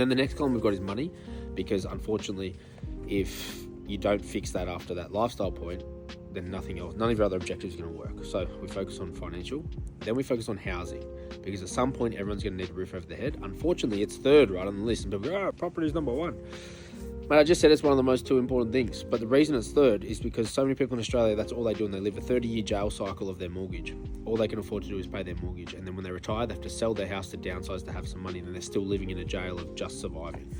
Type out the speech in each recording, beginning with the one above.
Then the next column we've got is money, because unfortunately, if you don't fix that after that lifestyle point, then nothing else, none of your other objectives are going to work. So we focus on financial, then we focus on housing, because at some point everyone's going to need a roof over their head. Unfortunately, it's third right on the list, and people go, property is number one. But I just said it's one of the most two important things. But the reason it's third is because so many people in Australia, that's all they do, and they live a 30-year jail cycle of their mortgage. All they can afford to do is pay their mortgage, and then when they retire, they have to sell their house to downsize to have some money, and then they're still living in a jail of just surviving.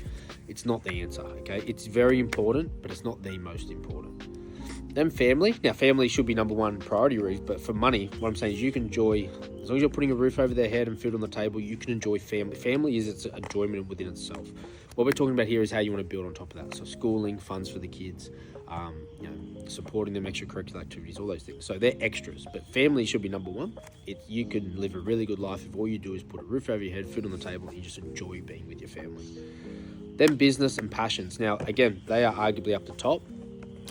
It's not the answer, okay? It's very important, but it's not the most important. Then family. Now, family should be number one priority, but for money, what I'm saying is you can enjoy, as long as you're putting a roof over their head and food on the table, you can enjoy family. Family is its enjoyment within itself. What we're talking about here is how you want to build on top of that. So schooling, funds for the kids, supporting them, extracurricular activities, all those things. So they're extras, but family should be number one. You can live a really good life if all you do is put a roof over your head, food on the table, and you just enjoy being with your family. Then business and passions. Now, again, they are arguably up the top.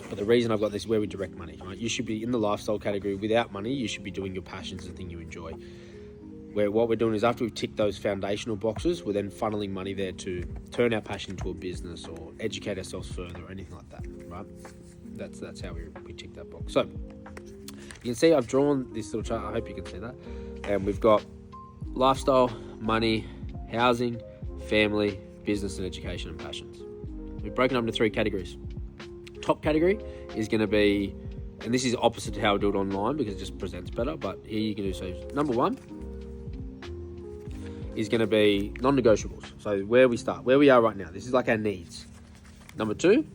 But the reason I've got this is where we direct money, right? You should be in the lifestyle category. Without money, you should be doing your passions and thing you enjoy. Where what we're doing is after we've ticked those foundational boxes, we're then funneling money there to turn our passion into a business or educate ourselves further or anything like that, right? That's how we tick that box. So you can see I've drawn this little chart. I hope you can see that. And we've got lifestyle, money, housing, family, business, and education and passions. We've broken up into three categories. Top category is going to be, and this is opposite to how I do it online because it just presents better, but here you can do, so number one is going to be non-negotiables. So where we are right now, this is like our needs. Number two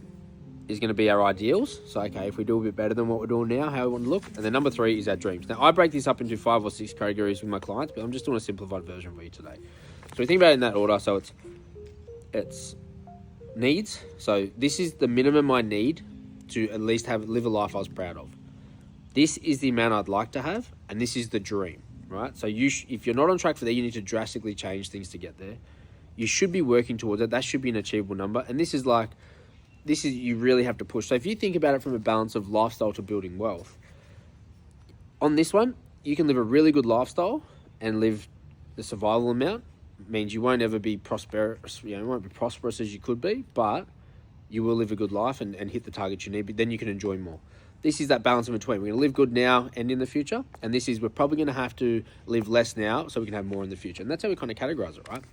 is going to be our ideals. So, okay, if we do a bit better than what we're doing now, how we want to look. And then number three is our dreams. Now, I break this up into 5 or 6 categories with my clients, but I'm just doing a simplified version for you today. So we think about it in that order. So it's needs. So this is the minimum I need to at least live a life I was proud of. This is the amount I'd like to have, and this is the dream, right? So if you're not on track for that, you need to drastically change things to get there. You should be working towards it. That should be an achievable number. And this is you really have to push. So if you think about it from a balance of lifestyle to building wealth, on this one, you can live a really good lifestyle and live the survival amount. Means you won't ever be prosperous, you won't be prosperous as you could be, but you will live a good life and hit the targets you need, but then you can enjoy more. This is that balance in between. We're going to live good now and in the future, and we're probably going to have to live less now so we can have more in the future. And that's how we kind of categorize it, right?